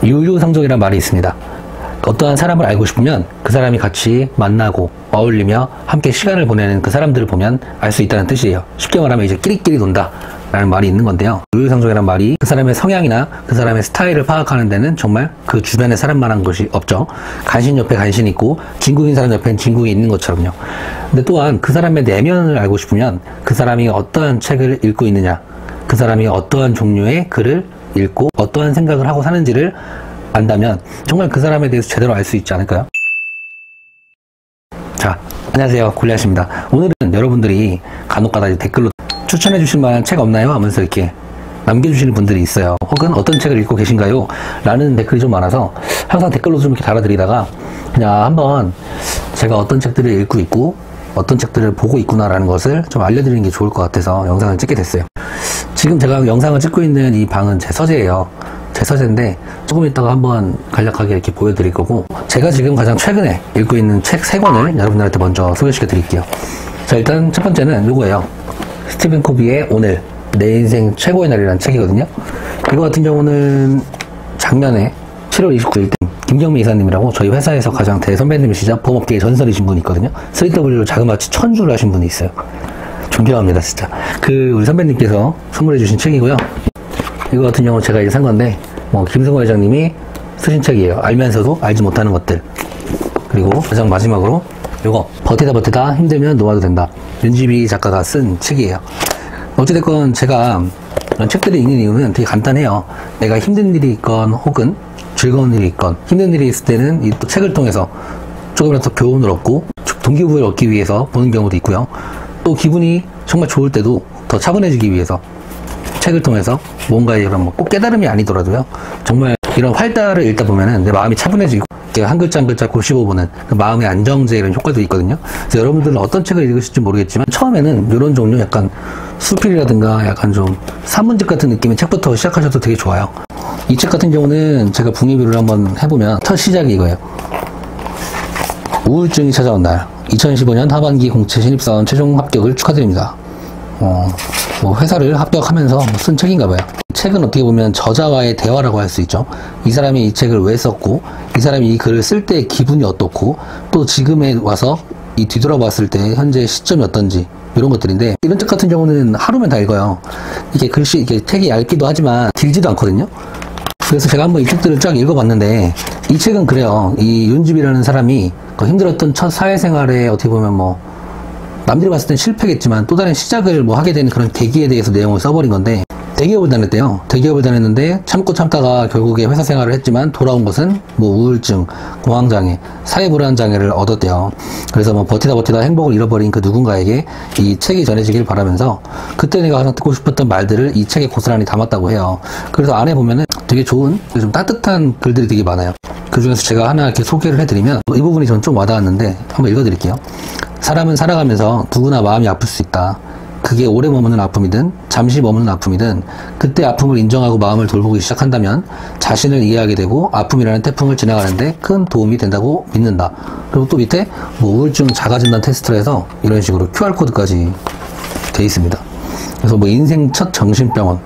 유유상종이라는 말이 있습니다. 어떠한 사람을 알고 싶으면 그 사람이 같이 만나고 어울리며 함께 시간을 보내는 그 사람들을 보면 알 수 있다는 뜻이에요. 쉽게 말하면 이제 끼리끼리 논다 라는 말이 있는 건데요. 유유상종이라는 말이 그 사람의 성향이나 그 사람의 스타일을 파악하는 데는 정말 그 주변에 사람만한 것이 없죠. 간신 옆에 간신이 있고 진국인 사람 옆에는 진국이 있는 것처럼요. 근데 또한 그 사람의 내면을 알고 싶으면 그 사람이 어떠한 책을 읽고 있느냐, 그 사람이 어떠한 종류의 글을 읽고 어떠한 생각을 하고 사는지를 안다면 정말 그 사람에 대해서 제대로 알 수 있지 않을까요? 자, 안녕하세요, 골리앗입니다. 오늘은 여러분들이 간혹가다 댓글로 추천해 주실 만한 책 없나요? 하면서 이렇게 남겨주시는 분들이 있어요. 혹은 어떤 책을 읽고 계신가요? 라는 댓글이 좀 많아서 항상 댓글로 좀 이렇게 달아드리다가 그냥 한번 제가 어떤 책들을 읽고 있고 어떤 책들을 보고 있구나 라는 것을 좀 알려드리는 게 좋을 것 같아서 영상을 찍게 됐어요. 지금 제가 영상을 찍고 있는 이 방은 제 서재예요. 제 서재인데 조금 이따가 한번 간략하게 이렇게 보여드릴 거고, 제가 지금 가장 최근에 읽고 있는 책 3권을 여러분들한테 먼저 소개시켜 드릴게요. 자, 일단 첫 번째는 요거예요. 스티븐 코비의 오늘 내 인생 최고의 날이라는 책이거든요. 이거 같은 경우는 작년에 7월 29일 때 김경미 이사님이라고 저희 회사에서 가장 대선배님이시자 보험업계의 전설이신 분이 있거든요. 3W로 자그마치 1000주를 하신 분이 있어요. 존경합니다, 진짜. 우리 선배님께서 선물해 주신 책이고요. 이거 같은 경우 제가 이제 산 건데, 김승호 회장님이 쓰신 책이에요. 알면서도 알지 못하는 것들. 그리고 가장 마지막으로 요거, 버티다 힘들면 놓아도 된다. 윤지비 작가가 쓴 책이에요. 어찌됐건 제가 이런 책들을 읽는 이유는 되게 간단해요. 내가 힘든 일이 있건 혹은 즐거운 일이 있건, 힘든 일이 있을 때는 이 또 책을 통해서 조금이라도 교훈을 얻고 동기부여를 얻기 위해서 보는 경우도 있고요. 또 기분이 정말 좋을 때도 더 차분해지기 위해서 책을 통해서 뭔가의 이런 꼭 깨달음이 아니더라도요, 정말 이런 활달을 읽다 보면은 내 마음이 차분해지고 한 글자 한 글자 곱씹어보는 그 마음의 안정제 이런 효과도 있거든요. 그래서 여러분들은 어떤 책을 읽으실지 모르겠지만 처음에는 이런 종류 약간 수필이라든가 약간 좀 산문집 같은 느낌의 책부터 시작하셔도 되게 좋아요. 이 책 같은 경우는 제가 북리뷰를 한번 해보면 첫 시작이 이거예요. 우울증이 찾아온 날, 2015년 하반기 공채 신입사원 최종 합격을 축하드립니다. 회사를 합격하면서 쓴 책인가 봐요. 책은 어떻게 보면 저자와의 대화라고 할 수 있죠. 이 사람이 이 책을 왜 썼고, 이 사람이 이 글을 쓸 때 기분이 어떻고, 또 지금에 와서 뒤돌아봤을 때 현재 시점이 어떤지, 이런 것들인데, 이런 책 같은 경우는 하루면 다 읽어요. 이게 책이 얇기도 하지만 길지도 않거든요. 그래서 제가 한번 이 책들을 쫙 읽어봤는데, 이 책은 그래요. 이 윤집이라는 사람이 힘들었던 첫 사회생활에 어떻게 보면 남들이 봤을 땐 실패겠지만 또 다른 시작을 하게 되는 그런 계기에 대해서 내용을 써버린 건데, 대기업을 다녔대요. 대기업을 다녔는데 참다가 결국에 회사 생활을 했지만 돌아온 것은 우울증, 공황장애, 사회불안장애를 얻었대요. 그래서 버티다 행복을 잃어버린 그 누군가에게 이 책이 전해지길 바라면서 그때 내가 가장 듣고 싶었던 말들을 이 책에 고스란히 담았다고 해요. 그래서 안에 보면은 되게 좋은, 좀 따뜻한 글들이 되게 많아요. 그 중에서 제가 하나 이렇게 소개를 해드리면 이 부분이 전 좀 와닿았는데 한번 읽어드릴게요. 사람은 살아가면서 누구나 마음이 아플 수 있다. 그게 오래 머무는 아픔이든 잠시 머무는 아픔이든 그때 아픔을 인정하고 마음을 돌보기 시작한다면 자신을 이해하게 되고 아픔이라는 태풍을 지나가는데 큰 도움이 된다고 믿는다. 그리고 또 밑에 우울증 자가진단 테스트를 해서 이런 식으로 QR코드까지 돼 있습니다. 그래서 인생 첫 정신병원.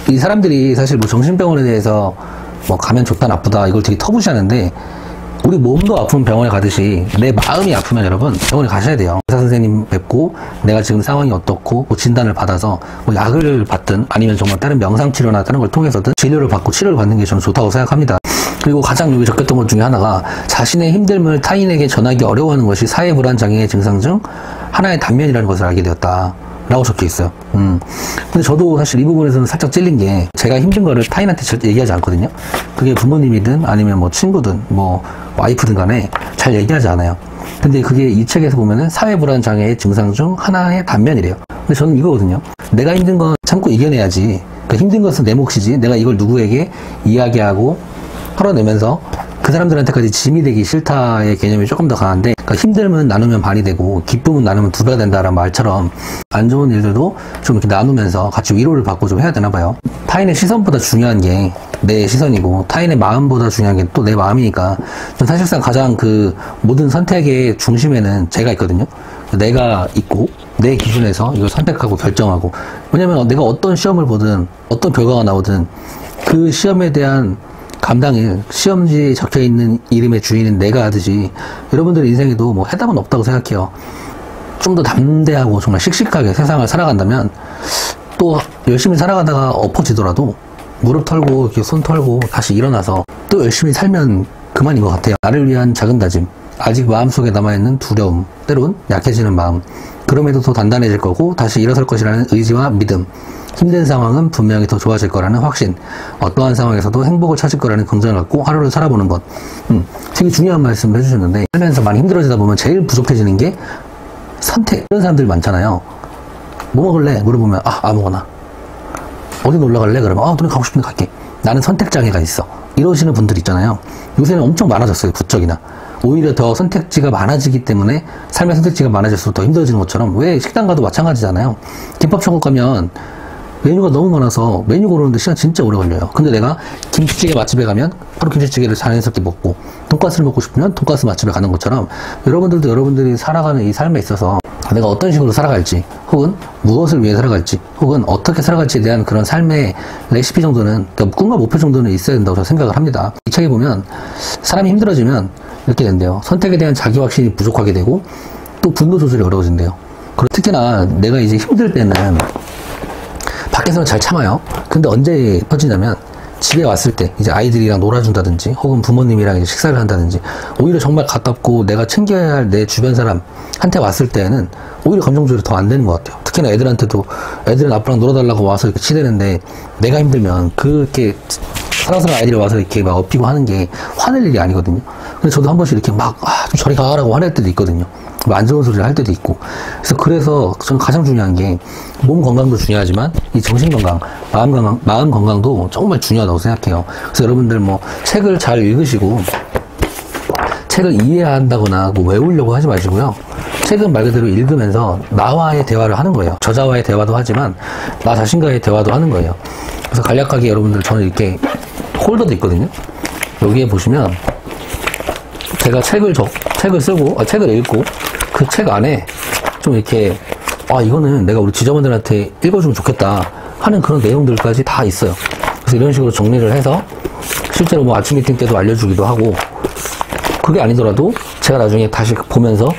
이 사람들이 사실 정신병원에 대해서 가면 좋다 나쁘다 이걸 되게 터부시하는데, 우리 몸도 아픈 병원에 가듯이 내 마음이 아프면 여러분 병원에 가셔야 돼요. 의사 선생님 뵙고 내가 지금 상황이 어떻고 진단을 받아서 약을 받든 아니면 정말 다른 명상치료나 다른 걸 통해서든 진료를 받고 치료를 받는 게 저는 좋다고 생각합니다. 그리고 가장 여기 적혔던 것 중에 하나가 자신의 힘듦을 타인에게 전하기 어려워하는 것이 사회불안장애의 증상 중 하나의 단면이라는 것을 알게 되었다 라고 적혀 있어요. 근데 저도 사실 이 부분에서는 살짝 찔린 게, 제가 힘든 거를 타인한테 절대 얘기하지 않거든요. 그게 부모님이든 아니면 친구든 와이프든 간에 잘 얘기하지 않아요. 근데 그게 이 책에서 보면은 사회불안장애의 증상 중 하나의 단면이래요. 근데 저는 이거거든요. 내가 힘든 건 참고 이겨내야지. 힘든 것은 내 몫이지. 내가 이걸 누구에게 이야기하고 털어내면서 그 사람들한테까지 짐이 되기 싫다의 개념이 조금 더 강한데, 힘듦은 나누면 반이 되고 기쁨은 나누면 2배가 된다라는 말처럼 안 좋은 일들도 좀 이렇게 나누면서 같이 위로를 받고 좀 해야 되나 봐요. 타인의 시선보다 중요한 게 내 시선이고 타인의 마음보다 중요한 게 또 내 마음이니까, 사실상 가장 모든 선택의 중심에는 제가 있거든요. 내가 있고 내 기준에서 이걸 선택하고 결정하고, 왜냐면 내가 어떤 시험을 보든 어떤 결과가 나오든 그 시험에 대한 감당일, 시험지에 적혀있는 이름의 주인은 내가 하듯이 여러분들 인생에도 뭐 해답은 없다고 생각해요. 좀 더 담대하고 정말 씩씩하게 세상을 살아간다면 또 열심히 살아가다가 엎어지더라도 무릎 털고 이렇게 손 털고 다시 일어나서 또 열심히 살면 그만인 것 같아요. 나를 위한 작은 다짐, 아직 마음속에 남아있는 두려움, 때론 약해지는 마음, 그럼에도 더 단단해질 거고 다시 일어설 것이라는 의지와 믿음, 힘든 상황은 분명히 더 좋아질 거라는 확신, 어떠한 상황에서도 행복을 찾을 거라는 긍정을 갖고 하루를 살아보는 것. 되게 중요한 말씀을 해주셨는데, 살면서 많이 힘들어지다 보면 제일 부족해지는 게 선택. 이런 사람들 많잖아요. 뭐 먹을래? 물어보면 아무거나. 어디 놀러 갈래? 그러면 너네 가고 싶은데 갈게. 나는 선택장애가 있어. 이러시는 분들 있잖아요. 요새는 엄청 많아졌어요. 부쩍이나. 오히려 더 선택지가 많아지기 때문에 삶의 선택지가 많아질수록 더 힘들어지는 것처럼, 왜 식당 가도 마찬가지잖아요. 김밥 천국 가면 메뉴가 너무 많아서 메뉴 고르는데 시간 진짜 오래 걸려요. 근데 내가 김치찌개 맛집에 가면 바로 김치찌개를 자연스럽게 먹고, 돈가스를 먹고 싶으면 돈가스 맛집에 가는 것처럼, 여러분들도 여러분들이 살아가는 이 삶에 있어서 내가 어떤 식으로 살아갈지, 혹은 무엇을 위해 살아갈지, 혹은 어떻게 살아갈지에 대한 그런 삶의 레시피 정도는, 그러니까 꿈과 목표 정도는 있어야 된다고 저는 생각을 합니다. 이 책에 보면 사람이 힘들어지면 이렇게 된대요. 선택에 대한 자기 확신이 부족하게 되고 또 분노 조절이 어려워진대요. 그리고 특히나 내가 이제 힘들 때는 밖에서는 잘 참아요. 근데 언제 터지냐면 집에 왔을 때 이제 아이들이랑 놀아준다든지 혹은 부모님이랑 이제 식사를 한다든지, 오히려 정말 가깝고 내가 챙겨야 할 내 주변 사람한테 왔을 때는 오히려 감정 조절이 더 안 되는 것 같아요. 특히나 애들한테도, 애들은 아빠랑 놀아달라고 와서 이렇게 치대는데 내가 힘들면 그렇게 사랑스러운 아이들이 와서 이렇게 막 업히고 하는 게 화낼 일이 아니거든요. 근데 저도 한 번씩 이렇게 막 좀 저리 가라고 화낼 때도 있거든요. 안 좋은 소리를 할 때도 있고. 그래서 저는 가장 중요한 게 몸 건강도 중요하지만 이 정신 건강, 마음 건강도 정말 중요하다고 생각해요. 그래서 여러분들 뭐 책을 잘 읽으시고 책을 이해한다거나 뭐 외우려고 하지 마시고요. 책은 말 그대로 읽으면서 나와의 대화를 하는 거예요. 저자와의 대화도 하지만 나 자신과의 대화도 하는 거예요. 그래서 간략하게 여러분들, 저는 이렇게 홀더도 있거든요. 여기에 보시면 제가 책을 쓰고, 책을 읽고 그 책 안에 좀 이렇게 이거는 내가 우리 지저분들한테 읽어주면 좋겠다 하는 그런 내용들까지 다 있어요. 그래서 이런 식으로 정리를 해서 실제로 뭐 아침 미팅 때도 알려주기도 하고, 그게 아니더라도 제가 나중에 다시 보면서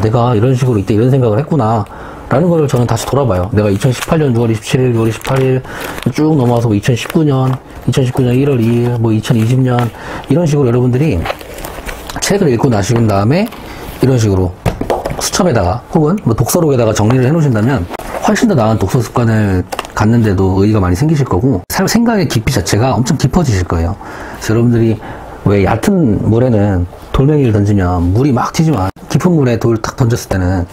내가 이런 식으로 이때 이런 생각을 했구나 라는 거를 저는 다시 돌아봐요. 내가 2018년 6월 27일, 6월 28일 쭉 넘어와서 2019년 1월 2일, 뭐 2020년 이런 식으로 여러분들이 책을 읽고 나신 다음에 이런 식으로 수첩에다가 혹은 뭐 독서록에다가 정리를 해 놓으신다면 훨씬 더 나은 독서 습관을 갖는데도 의의가 많이 생기실 거고, 생각의 깊이 자체가 엄청 깊어지실 거예요. 그래서 여러분들이 왜 얕은 물에는 돌멩이를 던지면 물이 막 튀지만 깊은 물에 돌 탁 던졌을 때는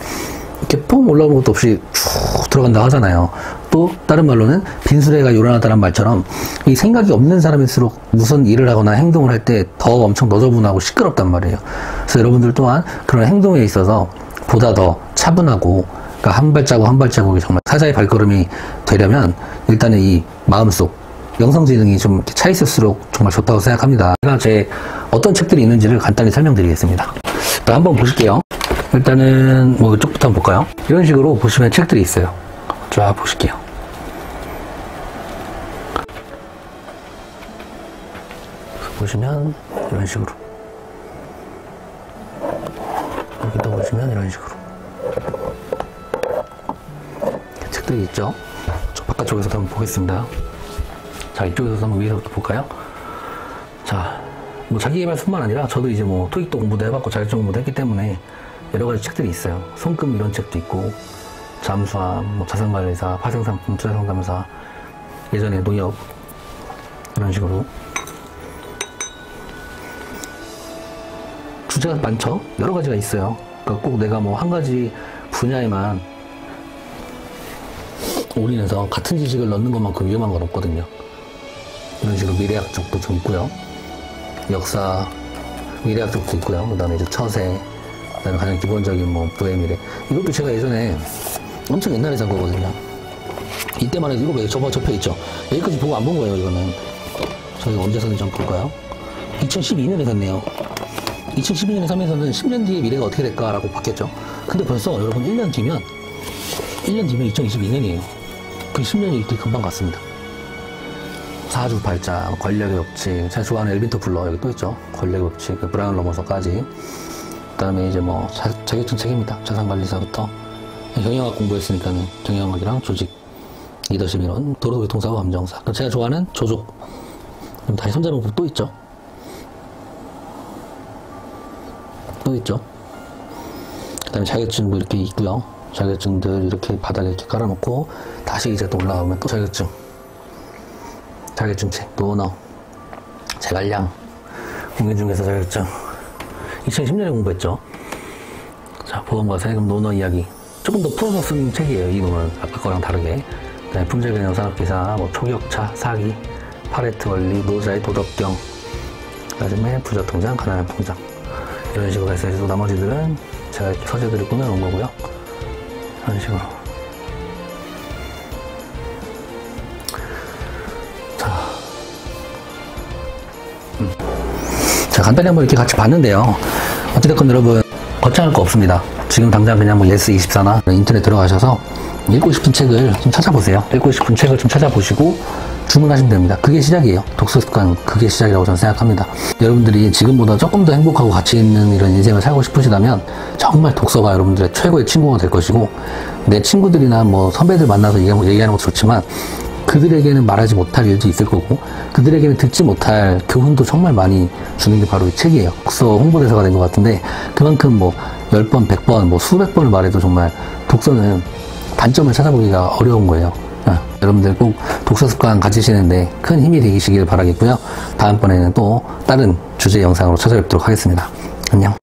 이렇게 뽕 올라오는 것도 없이 쭉 들어간다 하잖아요. 또 다른 말로는 빈수레가 요란하다는 말처럼 이 생각이 없는 사람일수록 무슨 일을 하거나 행동을 할 때 더 엄청 너저분하고 시끄럽단 말이에요. 그래서 여러분들 또한 그런 행동에 있어서 보다 더 차분하고, 그러니까 한 발자국 한 발자국이 정말 사자의 발걸음이 되려면 일단은 이 마음속 영성지능이 좀 이렇게 차 있을수록 정말 좋다고 생각합니다. 제가 제 어떤 책들이 있는지를 간단히 설명드리겠습니다. 한번 보실게요. 일단은 뭐 이쪽부터 한번 볼까요? 이런 식으로 보시면 책들이 있어요. 쫙 보실게요. 보시면 이런 식으로, 여기도 보시면 이런 식으로 책들이 있죠. 저 바깥쪽에서도 한번 보겠습니다. 자, 이쪽에서 한번 위에서부터 볼까요? 자, 뭐 자기개발뿐만 아니라 저도 이제 뭐 토익도 공부도 해봤고 자격증 공부도 했기 때문에 여러 가지 책들이 있어요. 손금 이런 책도 있고, 잠수함, 뭐 자산관리사, 파생상품 투자상담사, 예전에 농협 이런 식으로 주제가 많죠? 여러 가지가 있어요. 그러니까 꼭 내가 뭐 한 가지 분야에만 올인해서 같은 지식을 넣는 것만큼 위험한 건 없거든요. 이런 식으로 미래학 쪽도 좀 있고요. 역사, 미래학 쪽도 있고요. 그 다음에 이제 처세, 그 다음에 가장 기본적인 뭐 부의 미래. 이것도 제가 예전에 엄청 옛날에 산 거거든요. 이때만 해도 이거 왜 접혀 있죠? 여기까지 보고 안 본 거예요, 이거는. 저희가 언제 샀는지 한번 볼까요? 2012년에 샀네요. 2012년에 사면서는 10년 뒤에 미래가 어떻게 될까라고 바뀌었죠. 근데 벌써 여러분 1년 뒤면 2022년이에요. 그 10년이 이렇게 금방 갔습니다. 사주팔자, 권력의 법칙, 제가 좋아하는 엘빈터 블러 여기 또 있죠. 권력의 법칙, 그 브라운 넘어서까지. 그 다음에 이제 뭐 자격증 책입니다. 자산관리사부터 경영학 공부했으니까는 경영학이랑 조직, 리더십 이론, 도로교통사고, 감정사. 제가 좋아하는 조족. 그럼 다시 손자병법 또 있죠. 또 있죠. 그 다음에 자격증도 이렇게 있고요. 자격증들 이렇게 바닥에 이렇게 깔아놓고 다시 이제 또 올라가면 또 자격증책, 노너, 재관량, 공인중개사 자격증. 2010년에 공부했죠. 자, 보험과 세금 노너 이야기. 조금 더 풀어서 쓴 책이에요. 이 노는 아까 거랑 다르게. 그다음에 품질개념 산업기사, 뭐 초격차, 사기, 파레트 원리, 노자의 도덕경, 그다음에 부자통장, 가난한 통장. 이런 식으로 해서 또 나머지들은 제가 이렇게 서재들을 꾸며놓은 거고요. 이런 식으로. 자, 간단히 한번 이렇게 같이 봤는데요. 어찌됐건 여러분, 거창할 거 없습니다. 지금 당장 그냥 뭐 예스24나 인터넷 들어가셔서 읽고 싶은 책을 좀 찾아보세요. 읽고 싶은 책을 좀 찾아보시고 주문하시면 됩니다. 그게 시작이에요. 독서 습관, 그게 시작이라고 저는 생각합니다. 여러분들이 지금보다 조금 더 행복하고 가치 있는 이런 인생을 살고 싶으시다면 정말 독서가 여러분들의 최고의 친구가 될 것이고, 내 친구들이나 뭐 선배들 만나서 얘기하는 것도 좋지만 그들에게는 말하지 못할 일도 있을 거고, 그들에게는 듣지 못할 교훈도 정말 많이 주는 게 바로 이 책이에요. 독서 홍보대사가 된 것 같은데, 그만큼 뭐 10번, 100번, 뭐 수백 번을 말해도 정말 독서는 단점을 찾아보기가 어려운 거예요. 여러분들 꼭 독서 습관 가지시는데 큰 힘이 되시길 바라겠고요. 다음번에는 또 다른 주제 영상으로 찾아뵙도록 하겠습니다. 안녕.